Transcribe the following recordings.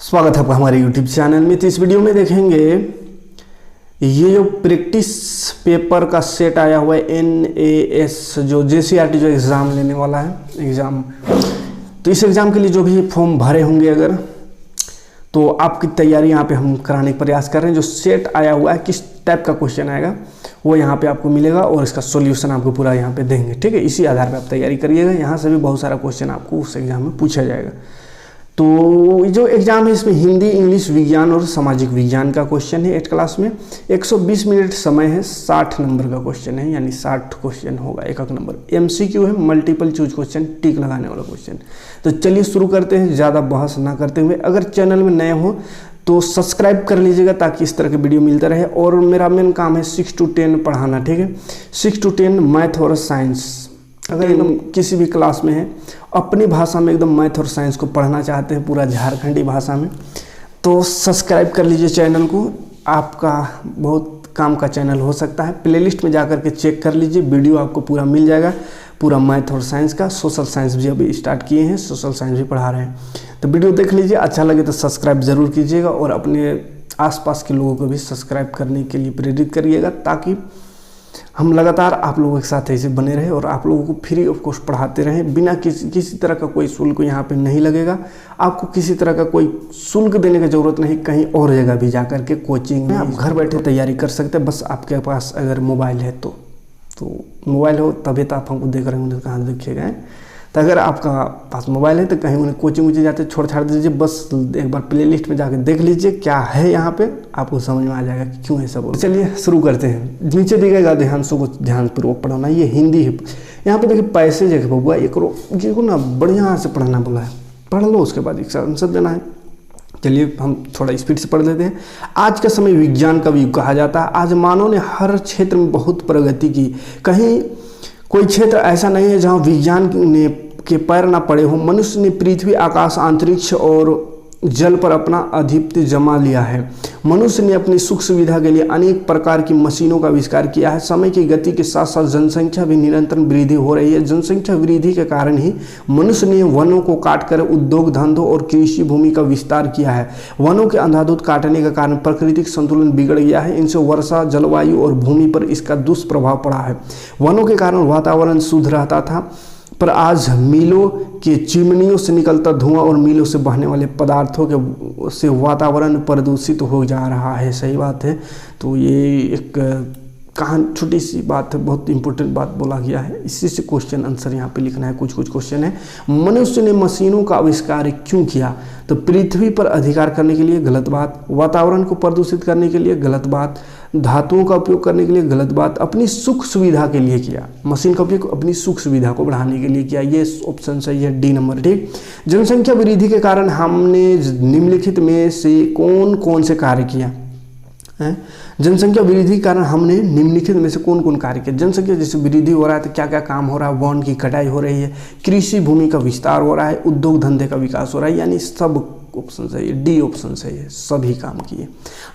स्वागत है आपका हमारे YouTube चैनल में। तो इस वीडियो में देखेंगे ये जो प्रैक्टिस पेपर का सेट आया हुआ है NAS जो JCRT जो एग्ज़ाम लेने वाला है एग्ज़ाम, तो इस एग्ज़ाम के लिए जो भी फॉर्म भरे होंगे अगर, तो आपकी तैयारी यहाँ पे हम कराने का प्रयास कर रहे हैं। जो सेट आया हुआ है किस टाइप का क्वेश्चन आएगा वो यहाँ पे आपको मिलेगा और इसका सॉल्यूशन आपको पूरा यहाँ पे देंगे, ठीक है। इसी आधार पे आप तैयारी करिएगा। यहाँ से भी बहुत सारा क्वेश्चन आपको उस एग्ज़ाम में पूछा जाएगा। तो जो एग्ज़ाम है इसमें हिंदी, इंग्लिश, विज्ञान और सामाजिक विज्ञान का क्वेश्चन है 8 क्लास में। 120 मिनट समय है, 60 नंबर का क्वेश्चन है, यानी 60 क्वेश्चन होगा, एक नंबर। MCQ है, मल्टीपल चूज क्वेश्चन, टिक लगाने वाला क्वेश्चन। तो चलिए शुरू करते हैं, ज़्यादा बहस ना करते हुए। अगर चैनल में नए हो तो सब्सक्राइब कर लीजिएगा ताकि इस तरह के वीडियो मिलता रहे। और मेरा मेन काम है 6 to 10 पढ़ाना, ठीक है। 6 to 10 मैथ और साइंस, अगर एकदम किसी भी क्लास में है अपनी भाषा में एकदम मैथ और साइंस को पढ़ना चाहते हैं पूरा झारखंडी भाषा में, तो सब्सक्राइब कर लीजिए चैनल को। आपका बहुत काम का चैनल हो सकता है। प्लेलिस्ट में जाकर के चेक कर लीजिए, वीडियो आपको पूरा मिल जाएगा, पूरा मैथ और साइंस का। सोशल साइंस भी अभी स्टार्ट किए हैं, सोशल साइंस भी पढ़ा रहे हैं, तो वीडियो देख लीजिए। अच्छा लगे तो सब्सक्राइब ज़रूर कीजिएगा और अपने आसपास के लोगों को भी सब्सक्राइब करने के लिए प्रेरित करिएगा, ताकि हम लगातार आप लोगों के साथ ऐसे बने रहे और आप लोगों को फ्री ऑफ कॉस्ट पढ़ाते रहें। बिना किसी तरह का कोई शुल्क यहाँ पे नहीं लगेगा। आपको किसी तरह का कोई शुल्क देने की ज़रूरत नहीं, कहीं और जगह भी जा कर के कोचिंग में आप घर बैठे तैयारी कर सकते हैं। बस आपके पास अगर मोबाइल है तो मोबाइल हो तभी तो आप हमको देख रहे होंगे, कहाँ देखिएगा। तो अगर आपका पास मोबाइल है तो कहीं उन्हें कोचिंग वोचिंग जाते छोड़ छाड़ दीजिए, बस एक बार प्लेलिस्ट में जाकर देख लीजिए क्या है यहाँ पे, आपको समझ में आ जाएगा कि क्यों ऐसा बोल। चलिए शुरू करते हैं। नीचे दिखेगा ध्यानों को ध्यानपूर्वक पढ़ना। ये हिंदी है, यहाँ पे देखिए पैसेज है बबुआ, एक को ना बढ़िया से पढ़ना बोला है, पढ़ लो, उसके बाद एक आंसर देना है। चलिए हम थोड़ा स्पीड से पढ़ लेते हैं। आज का समय विज्ञान का युग कहा जाता है। आज मानव ने हर क्षेत्र में बहुत प्रगति की। कहीं कोई क्षेत्र ऐसा नहीं है जहाँ विज्ञान ने के पैर ना पड़े हो। मनुष्य ने पृथ्वी, आकाश, अंतरिक्ष और जल पर अपना आधिपत्य जमा लिया है। मनुष्य ने अपनी सुख सुविधा के लिए अनेक प्रकार की मशीनों का आविष्कार किया है। समय की गति के साथ साथ जनसंख्या भी निरंतर वृद्धि हो रही है। जनसंख्या वृद्धि के कारण ही मनुष्य ने वनों को काटकर उद्योग धंधों और कृषि भूमि का विस्तार किया है। वनों के अंधाधुंध काटने के कारण प्राकृतिक संतुलन बिगड़ गया है। इनसे वर्षा, जलवायु और भूमि पर इसका दुष्प्रभाव पड़ा है। वनों के कारण वातावरण शुद्ध रहता था, पर आज मिलों के चिमनियों से निकलता धुआं और मिलों से बहने वाले पदार्थों के से वातावरण प्रदूषित हो जा रहा है। सही बात है। तो ये एक छोटी सी बात है, बहुत इंपॉर्टेंट बात बोला गया है। इसी से क्वेश्चन आंसर यहाँ पे लिखना है। कुछ क्वेश्चन है। मनुष्य ने मशीनों का आविष्कार क्यों किया? तो पृथ्वी पर अधिकार करने के लिए, गलत बात। वातावरण को प्रदूषित करने के लिए, गलत बात। धातुओं का उपयोग करने के लिए, गलत बात। अपनी सुख सुविधा के लिए किया। मशीन का उपयोग अपनी सुख सुविधा को बढ़ाने के लिए किया। ये ऑप्शन सही है, डी नंबर, ठीक। जनसंख्या वृद्धि के कारण हमने निम्नलिखित में से कौन कौन से कार्य किया है? जनसंख्या वृद्धि के कारण हमने निम्नलिखित में से कौन कौन कार्य किया? जनसंख्या जैसे वृद्धि हो रहा है तो क्या क्या काम हो रहा है? वन की कटाई हो रही है, कृषि भूमि का विस्तार हो रहा है, उद्योग धंधे का विकास हो रहा है, यानी सब ऑप्शन सही है, डी ऑप्शन सही है, सभी काम किए।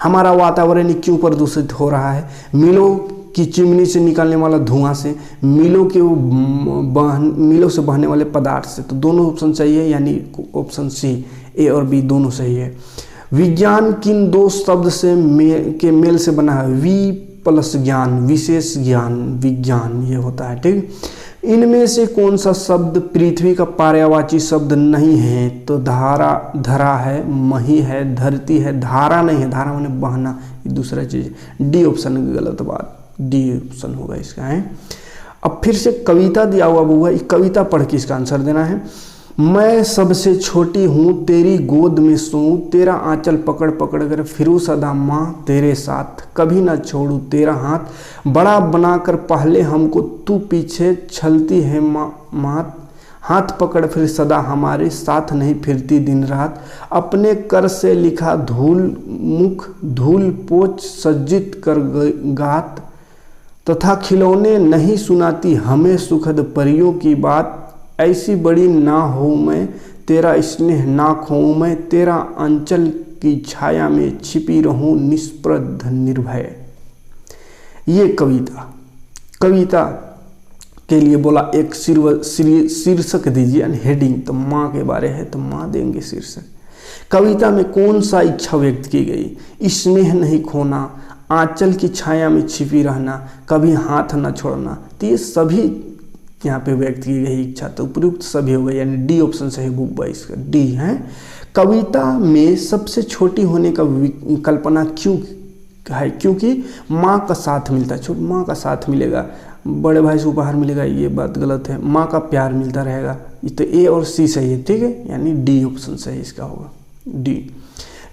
हमारा वातावरण क्यों प्रदूषित हो रहा है? मिलों की चिमनी से निकलने वाला धुआं से, मिलों से बहने वाले पदार्थ से। तो दोनों ऑप्शन सही है, यानी ऑप्शन सी, ए और बी दोनों सही है। विज्ञान किन दो शब्द से मेल से बना है? वी प्लस ज्ञान, विशेष ज्ञान, विज्ञान ये होता है, ठीक। इनमें से कौन सा शब्द पृथ्वी का पर्यायवाची शब्द नहीं है? तो धरा है, मही है, धरती है, धारा नहीं है। धारा माने बहना, ये दूसरा चीज। डी ऑप्शन गलत बात, डी ऑप्शन होगा इसका है। अब फिर से कविता दिया हुआ बुआ, कविता पढ़ के इसका आंसर देना है। मैं सबसे छोटी हूँ, तेरी गोद में सोऊं, तेरा आंचल पकड़ पकड़ कर फिरूं सदा माँ तेरे साथ, कभी ना छोड़ू तेरा हाथ, बड़ा बनाकर पहले हमको तू पीछे चलती है मात, हाथ पकड़ फिर सदा हमारे साथ नहीं फिरती दिन रात, अपने कर से लिखा धूल मुख धूल पोछ सज्जित कर गात, तथा खिलौने नहीं सुनाती हमें सुखद परियों की बात, ऐसी बड़ी ना हो मैं, तेरा स्नेह ना खोऊं मैं, तेरा अंचल की छाया में छिपी रहूं निष्प्रद निर्भय। ये कविता के लिए बोला एक शीर्षक दीजिए, यानी हेडिंग। तो माँ के बारे है तो माँ देंगे शीर्षक। कविता में कौन सा इच्छा व्यक्त की गई? स्नेह नहीं खोना, आंचल की छाया में छिपी रहना, कभी हाथ न छोड़ना। तो ये सभी यहाँ पे व्यक्त की गई इच्छा, तो उपयुक्त सभी हो गए, यानी डी ऑप्शन सही बुक वाइज का डी है। कविता में सबसे छोटी होने का कल्पना क्यों है? क्योंकि माँ का साथ मिलता है, छोटी माँ का साथ मिलेगा, बड़े भाई से उपहार मिलेगा, ये बात गलत है, माँ का प्यार मिलता रहेगा। तो ए और सी सही है, ठीक है, यानी डी ऑप्शन सही इसका होगा, डी।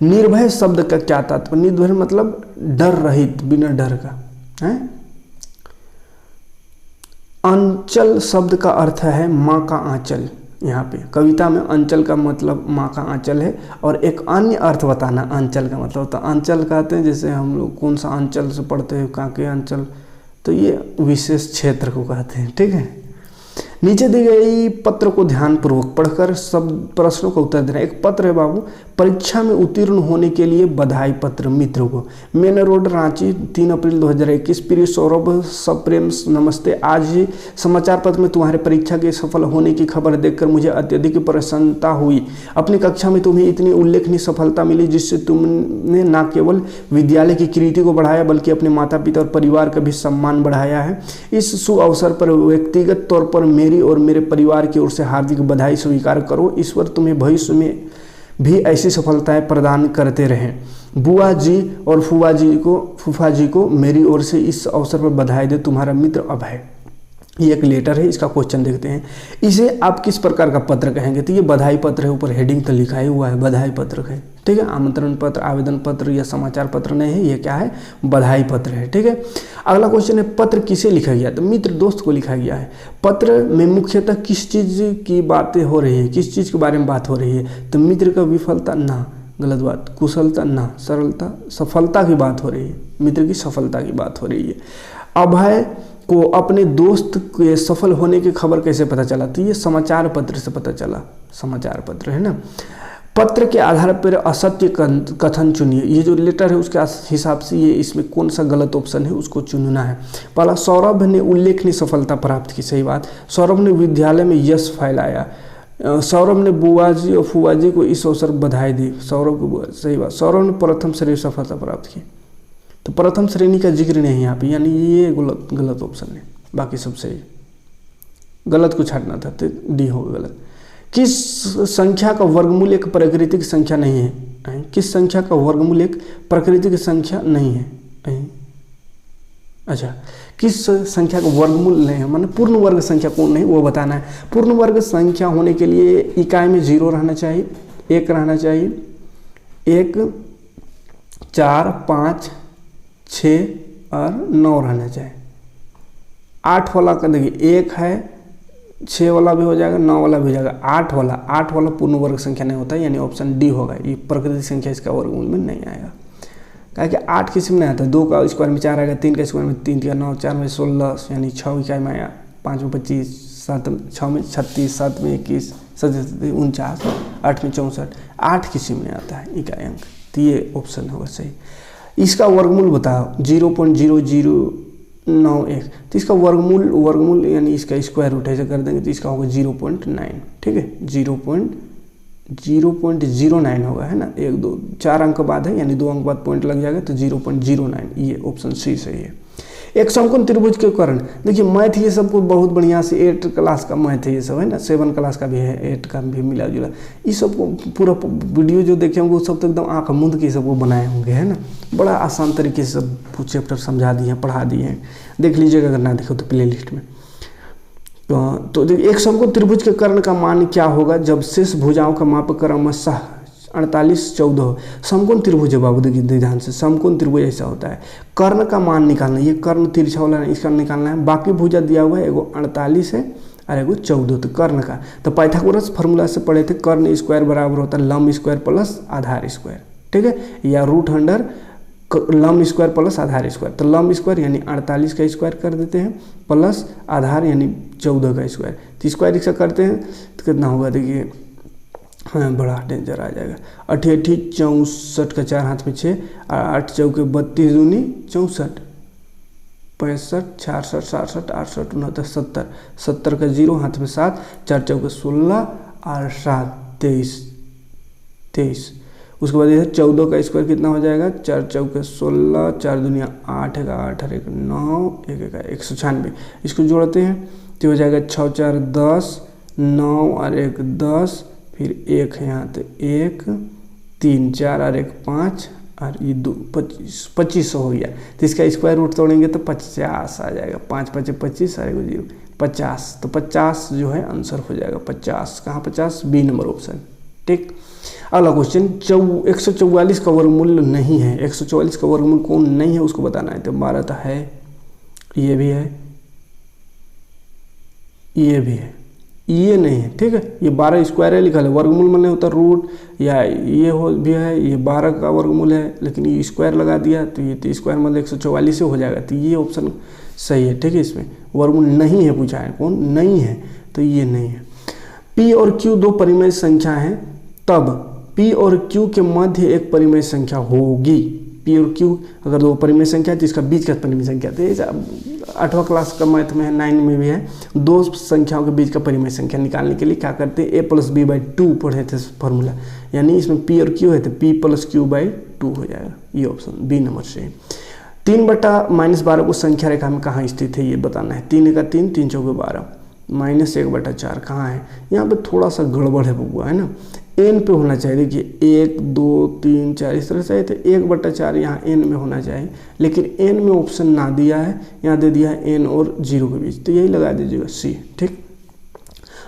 निर्भय शब्द का क्या तात्पर्य? निर्भय मतलब डर रहित, बिना डर का है। अंचल शब्द का अर्थ है माँ का आंचल। यहाँ पे कविता में अंचल का मतलब माँ का आंचल है। और एक अन्य अर्थ बताना अंचल का मतलब, तो अंचल कहते हैं जैसे हम लोग कौन सा अंचल से पढ़ते हैं, कांके अंचल, तो ये विशेष क्षेत्र को कहते हैं, ठीक है। नीचे दी गई पत्र को ध्यानपूर्वक पढ़कर सब प्रश्नों का उत्तर देना। एक पत्र है बाबू, परीक्षा में उत्तीर्ण होने के लिए बधाई पत्र मित्र को। मेन रोड रांची 3 अप्रैल 2021। प्रिय सौरभ, सप्रेम नमस्ते। आज ही समाचार पत्र में तुम्हारे परीक्षा के सफल होने की खबर देखकर मुझे अत्यधिक प्रसन्नता हुई। अपनी कक्षा में तुम्हें इतनी उल्लेखनीय सफलता मिली जिससे तुमने न केवल विद्यालय की कीर्ति को बढ़ाया बल्कि अपने माता पिता और परिवार का भी सम्मान बढ़ाया है। इस शुभ अवसर पर व्यक्तिगत तौर पर मेरी और मेरे परिवार की ओर से हार्दिक बधाई स्वीकार करो। ईश्वर तुम्हें भविष्य में भी ऐसी सफलताएं प्रदान करते रहें। बुआ जी और फूफा जी को मेरी ओर से इस अवसर पर बधाई दे, तुम्हारा मित्र अभय। ये एक लेटर है, इसका क्वेश्चन देखते हैं। इसे आप किस प्रकार का पत्र कहेंगे? तो ये बधाई पत्र है, ऊपर हेडिंग तो लिखा ही हुआ है बधाई पत्र है, ठीक है। आमंत्रण पत्र, आवेदन पत्र या समाचार पत्र नहीं है, ये क्या है? बधाई पत्र है, ठीक है। अगला क्वेश्चन है, पत्र किसे लिखा गया? तो मित्र दोस्त को लिखा गया है। पत्र में मुख्यतः किस चीज़ की बातें हो रही है, किस चीज़ के बारे में बात हो रही है? तो मित्र का विफलता ना, गलत बात, कुशलता ना, सरलता, सफलता की बात हो रही है, मित्र की सफलता की बात हो रही है। अभय को अपने दोस्त के सफल होने की खबर कैसे पता चला? तो ये समाचार पत्र से पता चला, समाचार पत्र है ना। पत्र के आधार पर असत्य कथन चुनिए। ये जो लेटर है उसके हिसाब से ये इसमें कौन सा गलत ऑप्शन है उसको चुनना है। पहला, सौरभ ने उल्लेखनीय सफलता प्राप्त की, सही बात। सौरभ ने विद्यालय में यश फैलाया। सौरभ ने बुआ जी और फुआ जी को इस अवसर पर बधाई दी। सौरभ को, सही बात। सौरभ ने प्रथम श्रेणी सफलता प्राप्त की, तो प्रथम श्रेणी का जिक्र नहीं यहाँ पे, यानी ये गलत ऑप्शन है, बाकी सब सही। गलत को छाटना था, तो डी होगा गलत। किस संख्या का वर्गमूल एक प्राकृतिक संख्या नहीं है? किस संख्या का वर्गमूल एक प्राकृतिक संख्या नहीं है? अच्छा, किस संख्या का वर्गमूल नहीं है, माने पूर्ण वर्ग संख्या कौन नहीं, वो बताना है। पूर्ण वर्ग संख्या होने के लिए इकाई में 0 रहना चाहिए, 1 रहना चाहिए, 1, 4, 5, 6 और 9 रहना चाहिए। 8 वाला का देखिए 1 है, 6 वाला भी हो जाएगा, 9 वाला भी हो जाएगा। 8 वाला पूर्ण वर्ग संख्या नहीं होता है, यानी ऑप्शन डी होगा। ये प्राकृतिक संख्या इसका वर्गमूल में नहीं आएगा, क्या कि 8 किसी में नहीं आता। 2 का स्क्वायर में 4 आएगा, 3 का स्क्वायर में 3, 9, 4 में 16, यानी 6 इकाई में आया, 5 में 25, 6 में 36, 7 में 21, 7 में 49, 8 में 64, 8 किसी में आता है इकाई अंक, तो ये ऑप्शन होगा सही। इसका वर्गमूल बताओ, 0.0091, तो इसका वर्गमूल यानी इसका स्क्वायर रूट ऐसे कर देंगे तो इसका होगा 0.9, ठीक है, 0.09 होगा, है ना। 1, 2, 4 अंक बाद है, यानी 2 अंक बाद पॉइंट लग जाएगा, तो 0.09, ये ऑप्शन सी सही है। एक समकोण त्रिभुज के कर्ण, देखिए मैथ ये सबको बहुत बढ़िया से 8 क्लास का मैथ है ये सब, है ना। 7 क्लास का भी है, 8 का भी मिला जुला। ये सबको पूरा वीडियो जो देखे होंगे वो सब तो एकदम आँख मूंद के सबको बनाए होंगे, है ना। बड़ा आसान तरीके से सब चैप्टर समझा दिए हैं, पढ़ा दिए हैं, देख लीजिएगा अगर ना देखो तो प्ले लिस्ट में। तो एक समकोण त्रिभुज के कर्ण का मान क्या होगा जब शेष भुजाओं का माप क्रमशः 48, 14। समकोण त्रिभुज है बाबू, देखिए ध्यान से, समकोण त्रिभुज ऐसा होता है। कर्ण का मान निकालना, ये कर्ण तिरछा वाला है, इसका निकालना है। बाकी भुजा दिया हुआ है, एगो 48 है और एगो 14, तो कर्ण का, तो पाइथागोरस फार्मूला से पढ़े थे, कर्ण स्क्वायर बराबर होता है लंब स्क्वायर प्लस आधार स्क्वायर, ठीक है, या रूट अंडर लंब स्क्वायर प्लस आधार स्क्वायर। तो लंब स्क्वायर यानी 48 का स्क्वायर कर देते हैं, प्लस आधार यानी 14 का स्क्वायर, तो स्क्वायर इसका करते हैं तो कितना होगा, देखिए हाँ बड़ा डेंजर आ जाएगा। 8 64 का 4 हाथ में 6, 8 चौके 32 दूनी 64, 65 66 67 68 69 70, 70 का 0 हाथ में 7, 4 चौके 16 और 7 23, 23। उसके बाद इधर 14 का स्क्वायर कितना हो जाएगा, 4 चौके 16, 4 दूनिया 8 का 8 और 1 9, 1 का 196। इसको जोड़ते हैं तो हो जाएगा 6 4 10, 9 और 1 10, फिर 1 है यहाँ तो 1 3 4 और 1 5 और ये 2 2500 हो गया। तो इसका स्क्वायर रूट तोड़ेंगे तो 50 आ जाएगा, 5 5 25 और 1 0 50। तो 50 जो है आंसर हो जाएगा 50। कहाँ 50? B number option. ठीक। अगला क्वेश्चन 144 का वर्गमूल नहीं है। 144 का वर्गमूल कौन नहीं है उसको बताना है। तो 12 तो है, ये भी है, ये भी है, ये नहीं है। ठीक है, ये 12 स्क्वायर है लिखा है, वर्गमूल में नहीं होता रूट, या ये हो भी है, ये 12 का वर्गमूल है लेकिन ये स्क्वायर लगा दिया तो ये तो स्क्वायर मतलब 144 से हो जाएगा। तो ये ऑप्शन सही है। ठीक है, इसमें वर्गमूल नहीं है पूछा है, कौन नहीं है, तो ये नहीं है। P और Q दो परिमेय संख्या हैं, तब P और Q के मध्य एक परिमेय संख्या होगी। P और Q अगर दो परिमेय संख्या है तो इसका बीच का परिमेय संख्या, तो 8वां क्लास का मैथ में है, 9 में भी है। दो संख्याओं के बीच का परिमेय संख्या निकालने के लिए क्या करते हैं, a + b/2 पढ़े थे फॉर्मूला, यानी इसमें P और Q है तो P + Q/2 हो जाएगा। ये ऑप्शन बी नंबर से। 3/-12 को संख्या रेखा में कहाँ स्थित है ये बताना है। 3 का 3, 3 चौके 12, -1/4 कहाँ है, यहाँ पे थोड़ा सा गड़बड़ है बबुआ, है ना। n पे होना चाहिए, देखिए 1 2 3 4 इस तरह से, तो 1/4 यहाँ n में होना चाहिए, लेकिन n में ऑप्शन ना दिया है, यहाँ दे दिया है n और 0 के बीच, तो यही लगा दीजिएगा C। ठीक।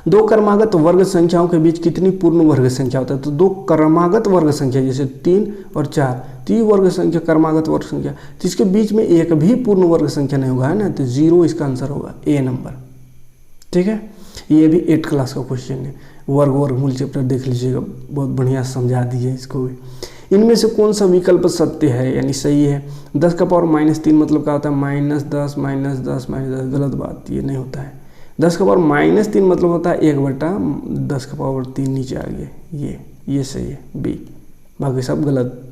दो क्रमागत वर्ग संख्याओं के बीच कितनी पूर्ण वर्ग संख्या होता है। तो दो क्रमागत वर्ग संख्या जैसे 3 और 4, तो ये वर्ग संख्या क्रमागत वर्ग संख्या, तो इसके बीच में एक भी पूर्ण वर्ग संख्या नहीं होगा, है ना, तो 0 इसका आंसर होगा, A नंबर। ठीक है, ये भी 8 क्लास का क्वेश्चन है, वर्गमूल चैप्टर देख लीजिएगा, बहुत बढ़िया समझा दिए इसको भी। इनमें से कौन सा विकल्प सत्य है यानी सही है। 10 का पावर -3 मतलब क्या होता है, -10 -10 -10, गलत बात, ये नहीं होता है। 10 का पावर -3 मतलब होता है 1/10 का पावर 3 नीचे आ गया, ये सही है बी, बाकी सब गलत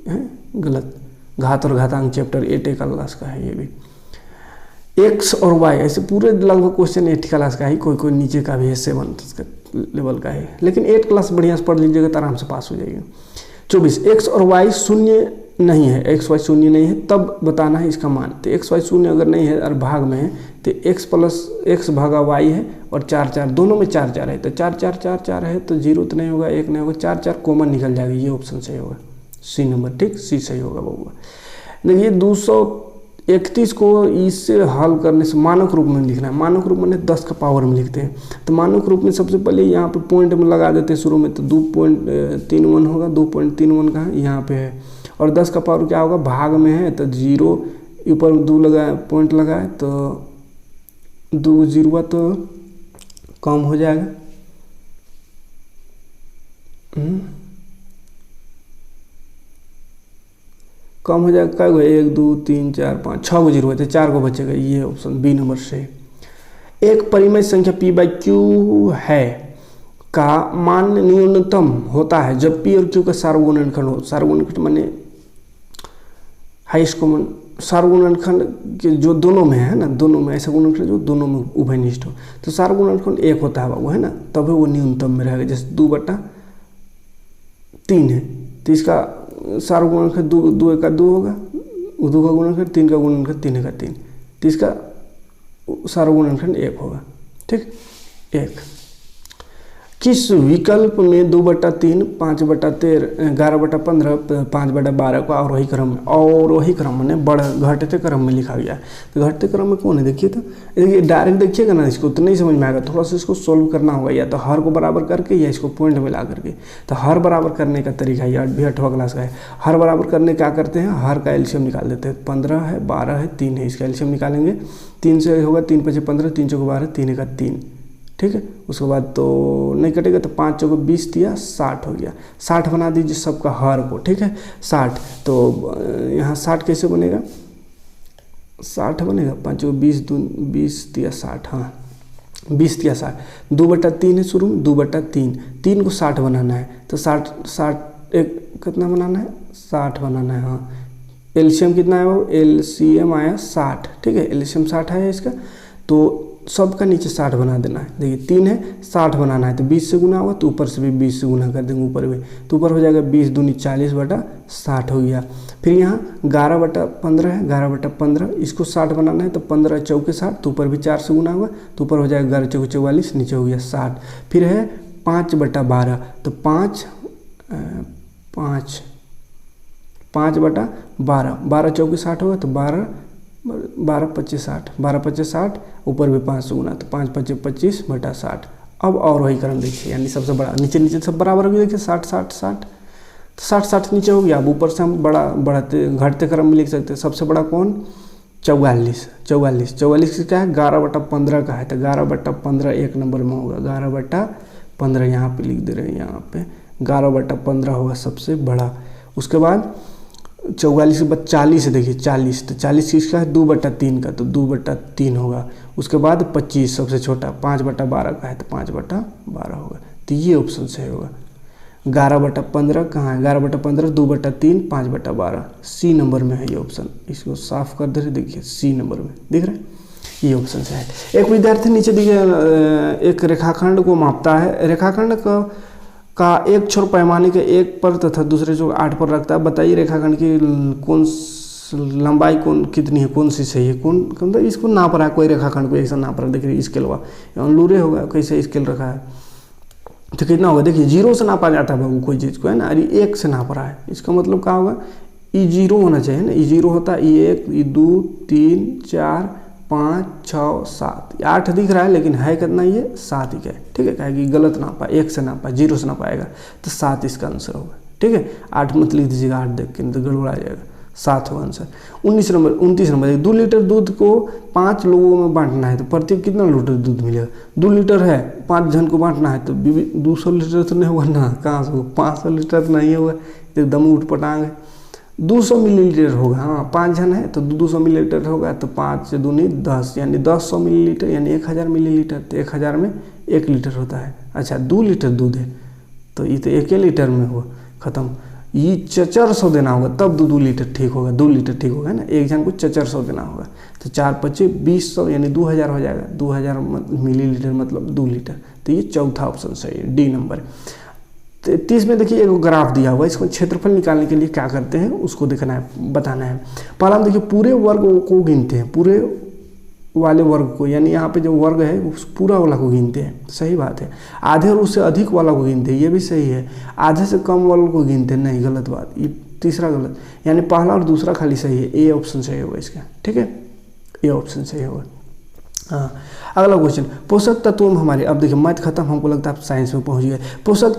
है, गलत। घात और घातांक चैप्टर 8 क्लास का है ये भी। एक्स और वाई ऐसे पूरे लगभग क्वेश्चन 8 क्लास का ही, कोई नीचे का भी है 7 लेवल का है, लेकिन 8 क्लास बढ़िया से पढ़ लीजिएगा तो आराम से पास हो जाएगा। 24 एक्स और वाई शून्य नहीं है, एक्स वाई शून्य नहीं है तब बताना है इसका मान। तो एक्स वाई शून्य अगर नहीं है और भाग में है तो x भागा वाई है, और 4 4 दोनों में 4 4 है, तो 4 4 4 4 है तो 0 तो नहीं होगा, 1 नहीं होगा, 4 4 कॉमन निकल जाएगा, ये ऑप्शन सही होगा, सी नंबर। ठीक, सी सही होगा बबुआ। देखिए 231 को इससे हल करने से मानक रूप में लिखना है। मानक रूप में 10 का पावर में लिखते हैं, तो मानक रूप में सबसे पहले यहाँ पे पॉइंट में लगा देते हैं शुरू में, तो 2.31 होगा, 2.31 का यहाँ पे है, और 10 का पावर क्या होगा, भाग में है तो 0 ऊपर 2 लगाए, पॉइंट लगाए तो 2 0 तो कम हो जाएगा, कम हो जाएगा, क्या हुआ 1 2 3 4 5 6 0 है तो 4 को बचेगा, ये ऑप्शन बी नंबर से। एक परिमेय संख्या p/q है का मान न्यूनतम होता है जब p और q का सार्वगुणनखंड हो। सार्वगुणनखंड माने हाईएस्ट कॉमन, सार्वगुणनखंड के जो दोनों में है ना, दोनों में ऐसा गुणनखंड जो दोनों में उभयनिष्ठ हो, तो सार्वगुणनखंड 1 होता है बाबू, है ना, तब वो न्यूनतम में रहेगा। जैसे 2/3 है तो इसका सार्वगुणनखंड 2 का 2 होगा, 2 का गुणनखंड, 3 का गुणनखंड 3 का 3, तो इसका सार्वगुणनखंड 1 होगा। ठीक, 1। किस विकल्प में 2/3, 5/13, 11/15, 5/12 को अवरोही क्रम में घटते क्रम में लिखा गया है। तो घटते क्रम में कौन है देखिए, तो देखिए डायरेक्ट देखिएगा ना इसको तो नहीं समझ में आएगा, थोड़ा सा इसको सोल्व करना होगा, या तो हर को बराबर करके या इसको पॉइंट में ला करके। तो हर बराबर करने का तरीका ये 8वां क्लास का है। हर बराबर करने क्या करते हैं, हर का एलसीएम निकाल देते हैं, 15 है, 12 है, 3 है, इसका एलसीएम निकालेंगे, 3 से होगा 3 × 5 = 15, 3 × 4 = 12, 3 का 3। ठीक है, उसके बाद तो नहीं कटेगा, तो 5 × 20 दिया 60 हो गया। 60 बना दीजिए सबका हर को। ठीक है, 60, तो यहाँ 60 कैसे बनेगा, 60 बनेगा, 5 × 20 दिया 60, हाँ 20 दिया 60, 2/3 है शुरू में, 2/3, 3 को 60 बनाना है, तो 60 एक कितना बनाना है, 60 बनाना है। हाँ, एलसीएम कितना है वो, एलसीएम आया 60। ठीक है, एलसीएम 60 है इसका, तो सबका नीचे 60 बना देना है। देखिए 3 है, 60 बनाना है तो 20 से गुना होगा, तो ऊपर से भी 20 से गुना कर देंगे ऊपर भी, तो ऊपर हो जाएगा 20 दूनी 40/60 हो गया। फिर यहाँ 11/15 है, 11/15 इसको 60 बनाना है तो 15 चौके 60, तो ऊपर भी 4 से गुना होगा, तो ऊपर हो जाएगा 11 चौके 44, नीचे हो गया 60। फिर है 5/12, तो 5/12, 12 चौके 60 होगा, तो 12 25 60, 12 25 60, ऊपर भी 5 से गुना, तो 5 25 25/60। अब और वही क्रम देखिए, यानी सबसे बड़ा नीचे सब बराबर भी देखिए 60 60 60, तो 60 60 नीचे हो गया। अब ऊपर से हम बड़ा बढ़ते घटते क्रम में लिख सकते हैं। सबसे बड़ा कौन? 44 क्या है? 11/15 का है, तो 11/15 एक नंबर में होगा, 11/15 यहाँ पे लिख दे रहे हैं, यहाँ पे 11/15 होगा सबसे बड़ा। उसके बाद 44 के बाद 40 देखिए 40, तो 40 किसका है? 2/3 का, तो 2/3 होगा। उसके बाद 25 सबसे छोटा, 5/12 का है, तो 5/12 होगा। तो ये ऑप्शन सही होगा। 11/15 कहाँ है? 11/15 2/3 5/12, सी नंबर में है ये ऑप्शन। इसको साफ कर दे रहे, देखिए सी नंबर में दिख रहा है, ये ऑप्शन से है। एक विद्यार्थी नीचे दिए एक रेखाखंड को मापता है। रेखाखंड का एक छोर पैमाने के 1 पर तथा दूसरे छोर 8 पर रखता है। बताइए रेखाखंड की लंबाई कितनी है, कौन सी सही है, मतलब इसको नाप रहा है, कोई रेखाखंड को ऐसा नाप रहा है। देखिए स्केल हुआ लूरे होगा, कैसे स्केल रखा है, तो कितना होगा? देखिए 0 से नापा जाता है बाबू कोई चीज़ को, है ना, अरे 1 से नाप रहा है, इसका मतलब क्या होगा? ई 0 होना चाहिए ना, ई 0 होता है, E1 E2 3 4 5 6 7, 8 दिख रहा है लेकिन है कितना? ये 7 ही है, ठीक है, कहेगी गलत नापा, 1 से नापा, 0 से नापाएगा, तो 7 इसका आंसर होगा, ठीक है। 8 मत लिख दीजिएगा, 8 देख के नहीं तो गड़बड़ा जाएगा, 7 होगा आंसर। 29 नंबर 2 लीटर दूध को 5 लोगों में बांटना है, तो प्रत्येक कितना लीटर दूध मिलेगा? 2 लीटर है, 5 जन को बांटना है, तो 200 लीटर तो नहीं होगा ना, कहाँ से होगा? 500 लीटर तो नहीं होगा, एकदम उठ पटांग। 200 मिलीलीटर होगा, हाँ 5 जन है तो 200 मिलीलीटर होगा, तो 5 से 2 10, यानी 10 मिलीलीटर, यानी 1000 मिलीलीटर, तो 1000 में 1 लीटर होता है। अच्छा 2 लीटर दूध है तो ये तो 1 लीटर में हुआ खत्म, ये 400 देना होगा तब 2 लीटर ठीक होगा, 2 लीटर ठीक होगा ना, एक जन को 400 देना होगा, तो 4 25 200 यानी 2000 हो जाएगा, 2000 मिलीलीटर मतलब 2 लीटर। तो ये चौथा ऑप्शन सही है, डी नंबर। 30 में देखिए एक ग्राफ दिया हुआ है, इसको क्षेत्रफल निकालने के लिए क्या करते हैं उसको देखना है, बताना है। पहला हम देखिए पूरे वर्ग को गिनते हैं, पूरे वाले वर्ग को, यानी यहाँ पे जो वर्ग है उस पूरा वाला को गिनते हैं, सही बात है। आधे और उससे अधिक वाला को गिनते हैं, ये भी सही है। आधे से कम वाले को गिनते हैं, नहीं गलत बात, ये तीसरा गलत, यानी पहला और दूसरा खाली सही है, ए ऑप्शन सही होगा इसका, ठीक है, ए ऑप्शन सही होगा। हाँ अगला क्वेश्चन, पोषक तत्वों में हमारे, अब देखिए मैथ खत्म, हमको लगता है आप साइंस में पहुंच गए। पोषक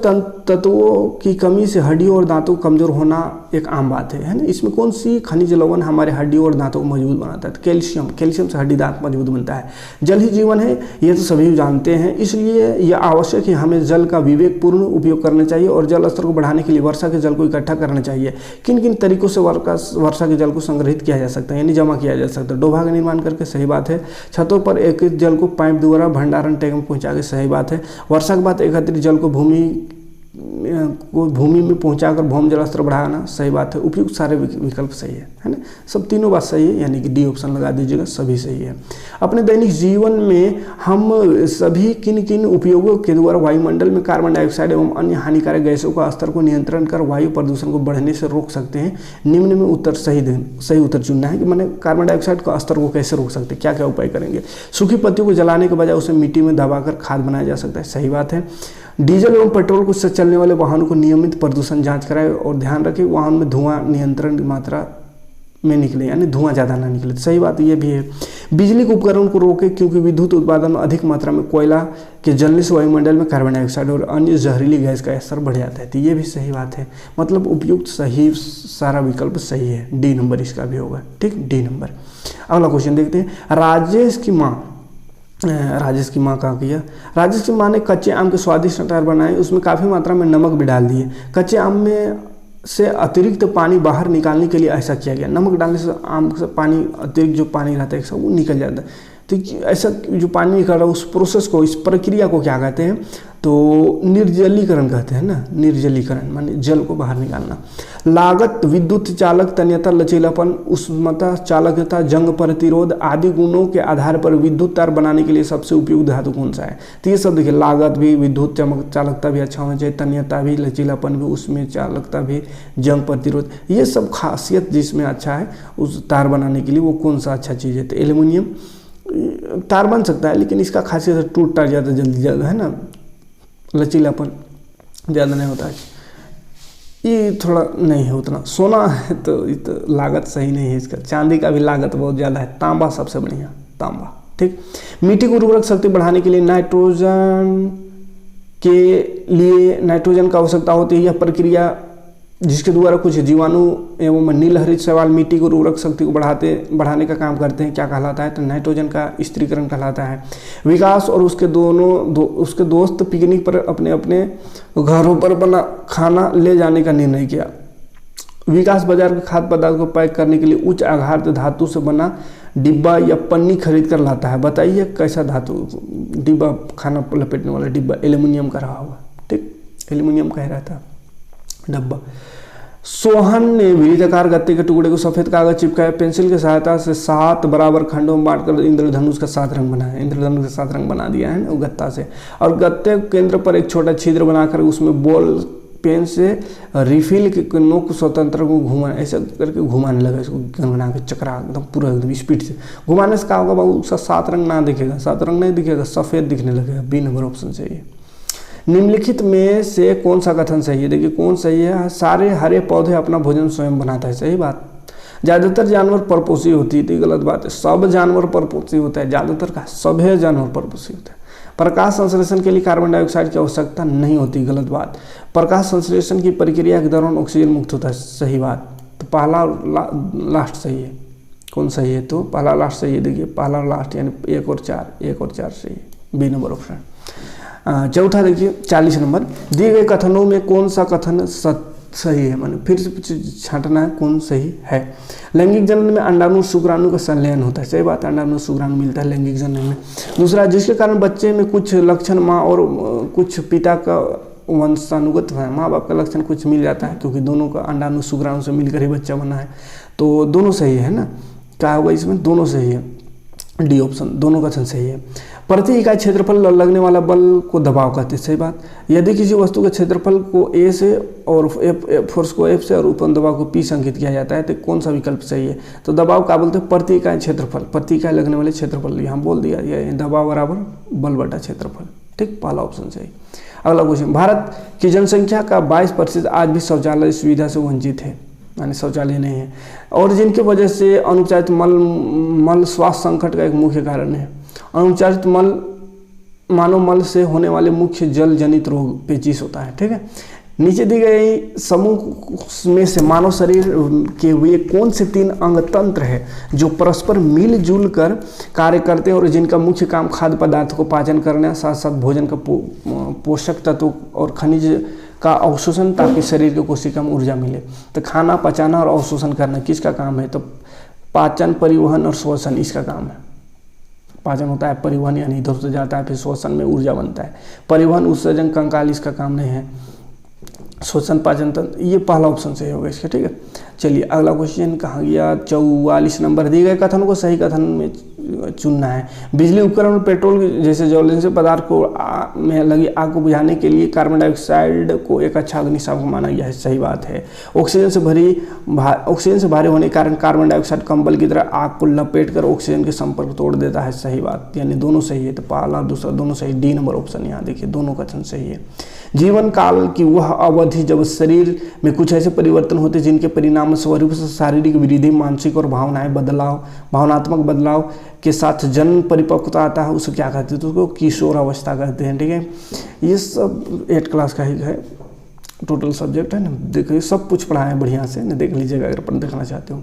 तत्वों की कमी से हड्डियों और दांतों कमजोर होना एक आम बात है ना। इसमें कौन सी खनिज लवण हमारे हड्डियों और दांतों को मजबूत बनाता है? तो कैल्शियम से हड्डी दांत मजबूत बनता है। जल ही जीवन है, ये तो सभी जानते हैं, इसलिए यह आवश्यक है हमें जल का विवेकपूर्ण उपयोग करना चाहिए और जल स्तर को बढ़ाने के लिए वर्षा के जल को इकट्ठा करना चाहिए। किन किन तरीकों से वर्षा के जल को संग्रहित किया जा सकता है, यानी जमा किया जा सकता है? डोभा का निर्माण करके, सही बात है। छतों पर एकत्रित जल को पाइप द्वारा भंडारण टैंक में पहुंचा के, सही बात है। वर्षा के बाद एकत्रित जल को भूमि में पहुंचाकर भौम जल स्तर बढ़ाना, सही बात है। उपयुक्त सारे विकल्प सही है ना, सब तीनों बात सही है, यानी कि डी ऑप्शन लगा दीजिएगा, सभी सही है। अपने दैनिक जीवन में हम सभी किन किन उपयोगों के द्वारा वायुमंडल में कार्बन डाइऑक्साइड एवं अन्य हानिकारक गैसों का स्तर को नियंत्रण कर वायु प्रदूषण को बढ़ने से रोक सकते हैं? निम्न में उत्तर सही उत्तर चुनना है कि मैंने कार्बन डाइऑक्साइड का स्तर को कैसे रोक सकते हैं, क्या क्या उपाय करेंगे? सूखी पत्तियों को जलाने के बजाय उसे मिट्टी में दबाकर खाद बनाया जा सकता है, सही बात है। डीजल एवं पेट्रोल से चलने वाले वाहनों को नियमित प्रदूषण जांच कराए और ध्यान रखें वाहन में धुआं नियंत्रण की मात्रा में निकले, यानी धुआं ज़्यादा ना निकले, सही बात ये भी है। बिजली के उपकरण को रोके क्योंकि विद्युत उत्पादन में अधिक मात्रा में कोयला के जलने से वायुमंडल में कार्बन डाइऑक्साइड और अन्य जहरीली गैस का स्तर बढ़ जाता है, तो ये भी सही बात है। मतलब उपयुक्त सही सारा विकल्प सही है, डी नंबर इसका भी होगा, ठीक, डी नंबर। अगला क्वेश्चन देखते हैं। राजेश की माँ कहाँ किया? राजेश की माँ ने कच्चे आम के स्वादिष्ट अचार बनाए, उसमें काफ़ी मात्रा में नमक भी डाल दिए। कच्चे आम में से अतिरिक्त पानी बाहर निकालने के लिए ऐसा किया गया। नमक डालने से आम से पानी, अतिरिक्त जो पानी रहता है सब वो निकल जाता है, तो ऐसा जो पानी निकल रहा है उस प्रोसेस को, इस प्रक्रिया को क्या कहते हैं? तो निर्जलीकरण कहते हैं ना, निर्जलीकरण माने जल को बाहर निकालना। लागत, विद्युत चालक, तन्यता, लचीलापन, उष्णता, चालकता, जंग प्रतिरोध आदि गुणों के आधार पर विद्युत तार बनाने के लिए सबसे उपयुक्त धातु कौन सा है? तो ये सब देखिए, लागत भी, विद्युत चालकता भी अच्छा होना चाहिए, तन्यता भी, लचीलापन भी, उसमें चालकता भी, जंग प्रतिरोध, ये सब खासियत जिसमें अच्छा है उस तार बनाने के लिए वो कौन सा अच्छा चीज़ है? तो एल्युमिनियम तार बन सकता है, लेकिन इसका खासियत है टूटता ज़्यादा जल्दी ज़्यादा है ना, लचीलापन ज़्यादा नहीं होता है, ये थोड़ा नहीं है उतना। सोना है तो ये तो लागत सही नहीं है इसका, चांदी का भी लागत बहुत ज़्यादा है, तांबा सबसे बढ़िया, तांबा। ठीक, मिट्टी को उर्वरक शक्ति बढ़ाने के लिए नाइट्रोजन की आवश्यकता होती है। यह प्रक्रिया जिसके द्वारा कुछ जीवाणु एवं नीलहरित शैवाल मिट्टी को उर्वरक शक्ति को बढ़ाने का काम करते हैं, क्या कहलाता है? तो नाइट्रोजन का स्त्रीकरण कहलाता है। विकास और उसके उसके दोस्त पिकनिक पर अपने अपने घरों पर बना खाना ले जाने का निर्णय किया। विकास बाजार के खाद्य पदार्थ को पैक करने के लिए उच्च आघात धातु से बना डिब्बा या पन्नी खरीद कर लाता है। बताइए कैसा धातु डिब्बा, खाना लपेटने वाला डिब्बा एल्युमिनियम का रहा होगा। ठीक, एल्युमिनियम का ही रहता है डब्बा। सोहन ने वृत्ताकार गत्ते के टुकड़े को सफेद कागज चिपकाया, पेंसिल की सहायता से 7 बराबर खंडों में बांटकर इंद्रधनुष का 7 रंग बनाया, इंद्रधनुष का 7 रंग बना दिया है वो गत्ता से। और गत्ते के केंद्र पर एक छोटा छिद्र बनाकर उसमें बॉल पेन से रिफिल के नोक स्वतंत्र को घुमाना, ऐसा करके घुमाने लगा इसको, गनगना के चक्रा एकदम पूरा एकदम स्पीड से घुमाने से क्या होगा बाबू, उसका 7 रंग ना दिखेगा, 7 रंग नहीं दिखेगा, सफ़ेद दिखने लगेगा। बी नंबर ऑप्शन चाहिए। निम्नलिखित में से कौन सा कथन सही है? देखिए कौन सही है, सारे हरे पौधे अपना भोजन स्वयं बनाता है, सही बात। ज़्यादातर जानवर परपोषी होती है, तो गलत बात है। सब जानवर परपोषी होता है, ज़्यादातर का सभी जानवर परपोषी होता है। प्रकाश संश्लेषण के लिए कार्बन डाइऑक्साइड की आवश्यकता नहीं होती, गलत बात। प्रकाश संश्लेषण की प्रक्रिया के दौरान ऑक्सीजन मुक्त होता है, सही बात। तो पहला लास्ट सही है। कौन सही है? तो पहला लास्ट सही है। देखिए पहला लास्ट यानी 1 और 4 सही है, बी नंबर ऑप्शन। चौथा देखिए 40 नंबर, दिए गए कथनों में कौन सा कथन सही है? माने फिर से छांटना है कौन सही है। लैंगिक जनन में अंडाणु शुक्राणु का संलयन होता है, सही बात, अंडाणु शुक्राणु मिलता है लैंगिक जनन में। दूसरा, जिसके कारण बच्चे में कुछ लक्षण माँ और कुछ पिता का वंशानुगत है, माँ बाप का लक्षण कुछ मिल जाता है, क्योंकि दोनों का अंडाणु शुक्राणु से मिलकर ही बच्चा बना है, तो दोनों सही है ना। क्या होगा इसमें? दोनों सही है, डी ऑप्शन, दोनों कथन सही है। प्रति इकाई क्षेत्रफल लगने वाला बल को दबाव कहते हैं, सही बात। यदि किसी वस्तु के क्षेत्रफल को ए से और फोर्स को एफ से और उत्पन्न दबाव को पी संकेत किया जाता है, तो कौन सा विकल्प सही है? तो दबाव क्या बोलते हैं? प्रति इकाई क्षेत्रफल, प्रति इकाई लगने वाले क्षेत्रफल, यहाँ बोल दिया ये दबाव बराबर बल बटा क्षेत्रफल। ठीक, पहला ऑप्शन सही। अगला क्वेश्चन, भारत की जनसंख्या का 22% आज भी शौचालय सुविधा से वंचित है, यानी शौचालय नहीं है, और जिनकी वजह से अनुपचारित मल स्वास्थ्य संकट का एक मुख्य कारण है। अनुपचारित मल मानव मल से होने वाले मुख्य जल जनित रोग पेचिश होता है। ठीक है, नीचे दी गई समूह में से मानव शरीर के वे कौन से 3 अंग तंत्र है जो परस्पर मिलजुल कर कार्य करते हैं और जिनका मुख्य काम खाद्य पदार्थ को पाचन करना, साथ साथ भोजन का पोषक तत्व और खनिज का अवशोषण, ताकि शरीर को कोशिका में ऊर्जा मिले। तो खाना पचाना और अवशोषण करना किसका काम है? तो पाचन, परिवहन और श्वसन इसका काम है। पाचन होता है, परिवहन यानी इधर से जाता है, फिर श्वसन में ऊर्जा बनता है। परिवहन, उत्सर्जन, कंकाल इसका काम नहीं है। श्वसन, पाचन तंत्र, ये पहला ऑप्शन सही होगा इसका। ठीक है, चलिए अगला क्वेश्चन कहाँ गया? 44 नंबर, दिए गए कथन को सही कथन में चुनना है। बिजली उपकरण और पेट्रोल जैसे ज्वलनशील पदार्थ को में लगी आग को बुझाने के लिए कार्बन डाइऑक्साइड को एक अच्छा अग्निशामक माना गया है, सही बात है। ऑक्सीजन से भारी होने के कारण कार्बन डाइऑक्साइड कंबल की तरह आग को लपेटकर ऑक्सीजन के संपर्क तोड़ देता है, सही बात, यानी दोनों सही है। तो पहला दूसरा दोनों सही, डी नंबर ऑप्शन यहाँ देखिए, दोनों कथन सही है। जीवन काल की वह अवधि जब शरीर में कुछ ऐसे परिवर्तन होते हैं जिनके परिणाम स्वरूप से शारीरिक वृद्धि, मानसिक और भावनात्मक बदलाव के साथ जन्म परिपक्वता आता है, उसे क्या कहते हैं? तो उसको किशोर अवस्था कहते हैं। ठीक है, ये सब 8 क्लास का ही है, टोटल सब्जेक्ट है ना। देखिए सब कुछ पढ़ाए हैं बढ़िया से ना, देख लीजिएगा अगर अपन देखना चाहते हो।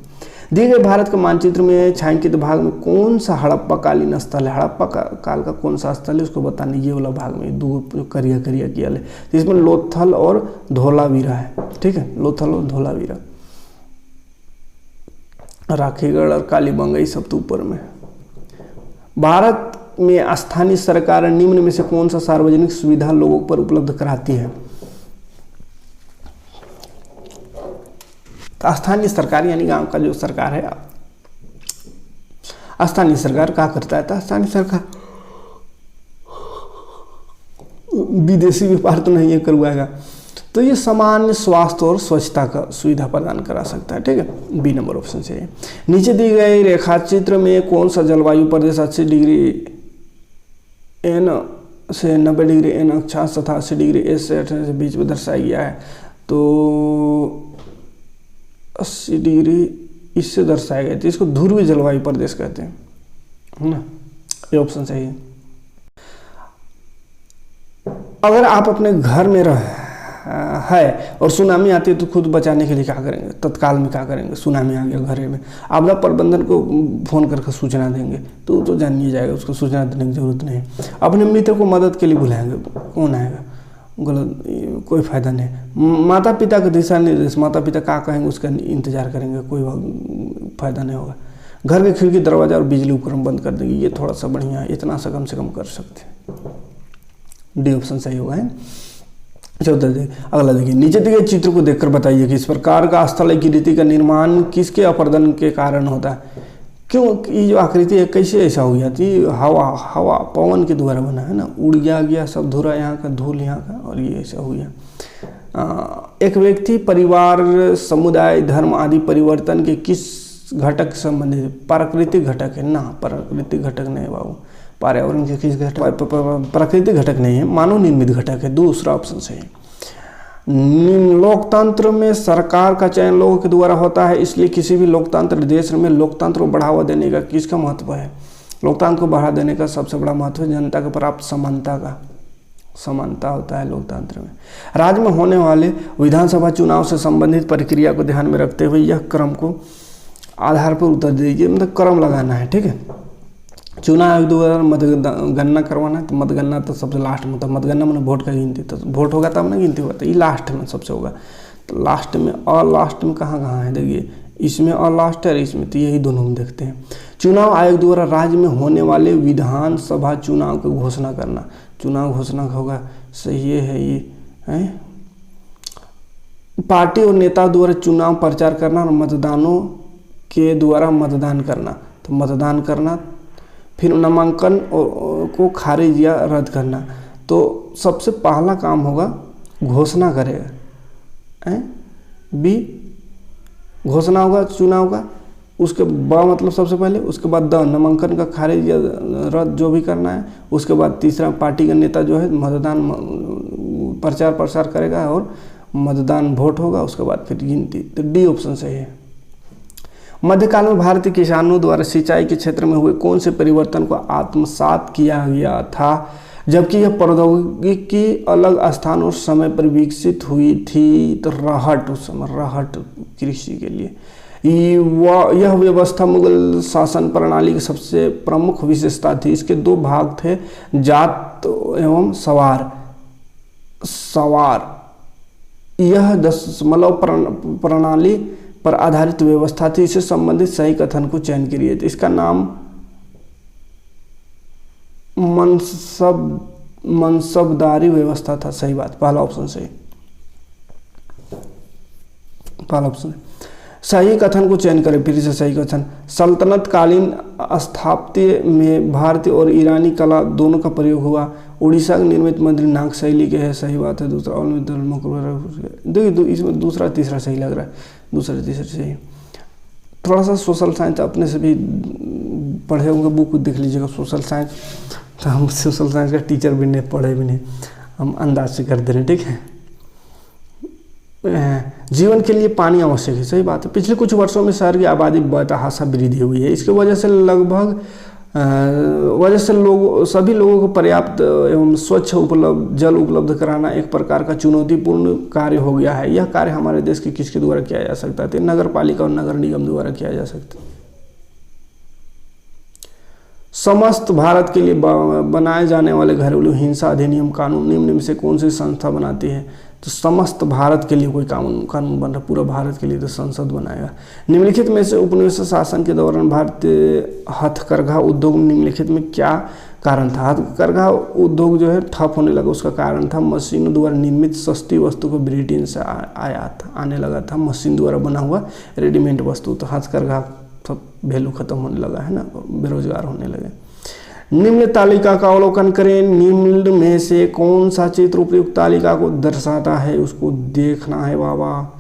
दिए गए भारत के मानचित्र में छायांकित भाग में कौन सा हड़प्पा कालीन स्थल है? हड़प्पा काल का कौन सा स्थल है उसको बताने, ये वाला भाग में 2 करिया किया है, तो इसमें लोथल और धोलावीरा है। ठीक है, लोथल और धोलावीरा, राखीगढ़ और कालीबंगा ये सब तो ऊपर में। भारत में स्थानीय सरकार निम्न में से कौन सा सार्वजनिक सुविधा लोगों पर उपलब्ध कराती है? तो स्थानीय सरकार यानी गांव का जो सरकार है, स्थानीय सरकार क्या करता है? तो स्थानीय सरकार विदेशी व्यापार तो नहीं है करवाएगा, तो ये सामान्य स्वास्थ्य और स्वच्छता का सुविधा प्रदान करा सकता है। ठीक है, बी नंबर ऑप्शन से। नीचे दी गई रेखा चित्र में कौन सा जलवायु प्रदेश 80 डिग्री एन से 90 डिग्री एन अक्षांश तथा 80 डिग्री एस से 18 से बीच में दर्शाया गया है? तो 80 डिग्री इससे दर्शाया गया, तो इसको ध्रुवीय जलवायु प्रदेश कहते हैं, है ना? ये ऑप्शन सही है। अगर आप अपने घर में है और सुनामी आती है तो खुद बचाने के लिए क्या करेंगे? तत्काल में क्या करेंगे? सुनामी आ गया घर में, आपदा प्रबंधन को फोन करके सूचना देंगे, तो जान ही जाएगा, उसको सूचना देने की जरूरत नहीं। अपने मित्र को मदद के लिए बुलाएंगे, कौन आएगा? गलत, कोई फायदा नहीं। माता पिता का दिशा निर्देश, माता पिता क्या कहेंगे उसका इंतजार करेंगे, कोई फायदा नहीं होगा। घर के खिड़की दरवाजा और बिजली उपकरण बंद कर देंगे, ये थोड़ा सा बढ़िया है, इतना सा कम से कम कर सकते हैं। डी ऑप्शन सही होगा है। अगला देखिए, नीचे दिए गए चित्र को देखकर बताइए कि इस प्रकार का स्थल गिरती का निर्माण किसके अपरदन के कारण होता है? क्यों ये जो आकृति है कैसे ऐसा हो गया? तो हवा पवन के द्वारा बना है ना, उड़ गया सब धुरा यहाँ का, धूल यहाँ का, और ये ऐसा हो गया। एक व्यक्ति, परिवार, समुदाय, धर्म आदि परिवर्तन के किस घटक से संबंधित है? प्राकृतिक घटक है ना, प्राकृतिक घटक नहीं बाबू, पर्यावरण के किस घटक? प्राकृतिक घटक नहीं है, मानव निर्मित घटक है, दूसरा ऑप्शन सही है। लोकतंत्र में सरकार का चयन लोगों के द्वारा होता है, इसलिए किसी भी लोकतंत्र देश में लोकतंत्र को बढ़ावा देने का किसका महत्व है? लोकतंत्र को बढ़ावा देने का सबसे बड़ा महत्व है जनता को प्राप्त समानता का, समानता होता है लोकतंत्र में। राज्य में होने वाले विधानसभा चुनाव से संबंधित प्रक्रिया को ध्यान में रखते हुए यह क्रम को आधार पर उत्तर दीजिए, मतलब क्रम लगाना है। ठीक है, चुनाव आयोग द्वारा मतगणना करवाना है, तो मतगणना तो सबसे लास्ट में, तो मतगणना मैंने वोट का गिनती, तो वोट होगा तब ना गिनती होगा, तो ये लास्ट में सबसे होगा। तो लास्ट में और लास्ट में कहाँ है? देखिए इसमें और लास्ट है, इसमें, तो यही दोनों में देखते हैं। चुनाव आयोग द्वारा राज्य में होने वाले विधानसभा चुनाव की घोषणा करना, चुनाव घोषणा होगा, सही है ये है। पार्टी और नेता द्वारा चुनाव प्रचार करना और मतदानों के द्वारा मतदान करना, तो मतदान करना। फिर नामांकन को खारिज या रद्द करना, तो सबसे पहला काम होगा घोषणा करेगा, बी घोषणा होगा चुनाव का, उसके बाद मतलब सबसे पहले, उसके बाद द नामांकन का खारिज या रद्द जो भी करना है, उसके बाद तीसरा पार्टी का नेता जो है मतदान प्रचार प्रसार करेगा और मतदान वोट होगा, उसके बाद फिर गिनती। तो डी ऑप्शन सही है। मध्यकाल में भारतीय किसानों द्वारा सिंचाई के क्षेत्र में हुए कौन से परिवर्तन को आत्मसात किया गया था, जबकि यह प्रौद्योगिकी अलग स्थान और समय पर विकसित हुई थी? तो रहट, उस समय रहट कृषि के लिए। यह व्यवस्था मुगल शासन प्रणाली की सबसे प्रमुख विशेषता थी। इसके दो भाग थे, जात एवं सवार। यह दशमलव प्रणाली पर आधारित व्यवस्था थी। इससे संबंधित सही कथन को चयन करिए। तो इसका नाम मनसबदारी व्यवस्था था। सही बात, पहला ऑप्शन सही, पहला ऑप्शन। सही कथन को चयन करें, फिर से सही कथन। सल्तनत कालीन स्थापत्य में भारतीय और ईरानी कला दोनों का प्रयोग हुआ। उड़ीसा के निर्मित मंदिर नाग शैली के है। सही बात है। दूसरा देखिए इसमें दूसरा तीसरा सही लग रहा है, दूसरा तीसरा सही। थोड़ा सा सोशल साइंस अपने से भी पढ़े होंगे, बुक देख लीजिएगा सोशल साइंस। तो हम सोशल साइंस का टीचर भी नहीं, पढ़े भी नहीं, हम अंदाज से कर दे रहे हैं। ठीक है, जीवन के लिए पानी आवश्यक है। सही बात है। पिछले कुछ वर्षों में शहर की आबादी बेतहाशा वृद्धि हुई है। इसकी वजह से सभी लोगों को पर्याप्त एवं स्वच्छ जल उपलब्ध कराना एक प्रकार का चुनौतीपूर्ण कार्य हो गया है। यह कार्य हमारे देश के किसके द्वारा किया जा सकता है? नगर पालिका और नगर निगम द्वारा किया जा सकता है। समस्त भारत के लिए बनाए जाने वाले घरेलू हिंसा अधिनियम कानून निम्न में से कौन सी संस्था बनाती है? तो समस्त भारत के लिए कोई कानून बन रहा, पूरा भारत के लिए तो संसद बनाएगा। निम्नलिखित में से उपनिवेश शासन के दौरान भारतीय हथकरघा उद्योग निम्नलिखित में क्या कारण था? हथकरघा उद्योग जो है ठप होने लगा, उसका कारण था मशीनों द्वारा निर्मित सस्ती वस्तु को ब्रिटेन से आयात आने लगा था। मशीन द्वारा बना हुआ रेडीमेड वस्तु, तो हथकरघा सब वैल्यू खत्म होने लगा है ना, बेरोजगार होने लगे। निम्न तालिका का अवलोकन करें, निम्न में से कौन सा चित्र उपयुक्त तालिका को दर्शाता है, उसको देखना है बाबा।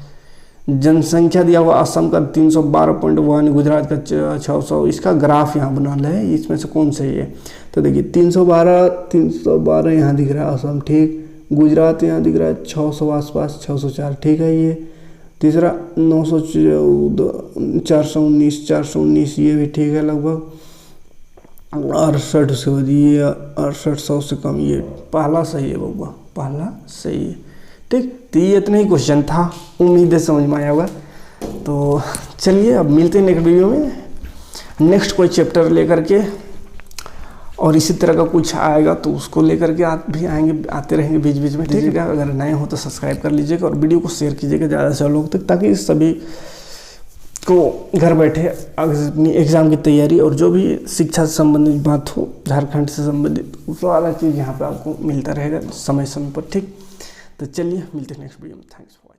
जनसंख्या दिया हुआ असम का 312.1, गुजरात का 600, इसका ग्राफ यहाँ बना है, इसमें से कौन सही है? तो देखिए 312 यहाँ दिख रहा है असम, ठीक। गुजरात यहाँ दिख रहा है 600 आसपास, 604, ठीक है। ये तीसरा 914, 419 ये भी ठीक है लगभग। 68 से ये 6800 से कम, ये पहला सही है बाबा, पहला सही है, ठीक। तो ये इतना ही क्वेश्चन था, उम्मीद है समझ में आया होगा। तो चलिए अब मिलते हैं नेक्स्ट वीडियो में, नेक्स्ट कोई चैप्टर लेकर के, और इसी तरह का कुछ आएगा तो उसको लेकर के भी आते रहेंगे बीच बीच में, ठीक है। अगर नए हो तो सब्सक्राइब कर लीजिएगा और वीडियो को शेयर कीजिएगा ज़्यादा से ज़्यादा लोग तक, ताकि सभी को घर बैठे अपनी एग्ज़ाम की तैयारी और जो भी शिक्षा से संबंधित बात हो, झारखंड से संबंधित सारा चीज़ यहाँ पे आपको मिलता रहेगा समय समय पर, ठीक। तो चलिए मिलते हैं नेक्स्ट वीडियो में, थैंक्स फॉर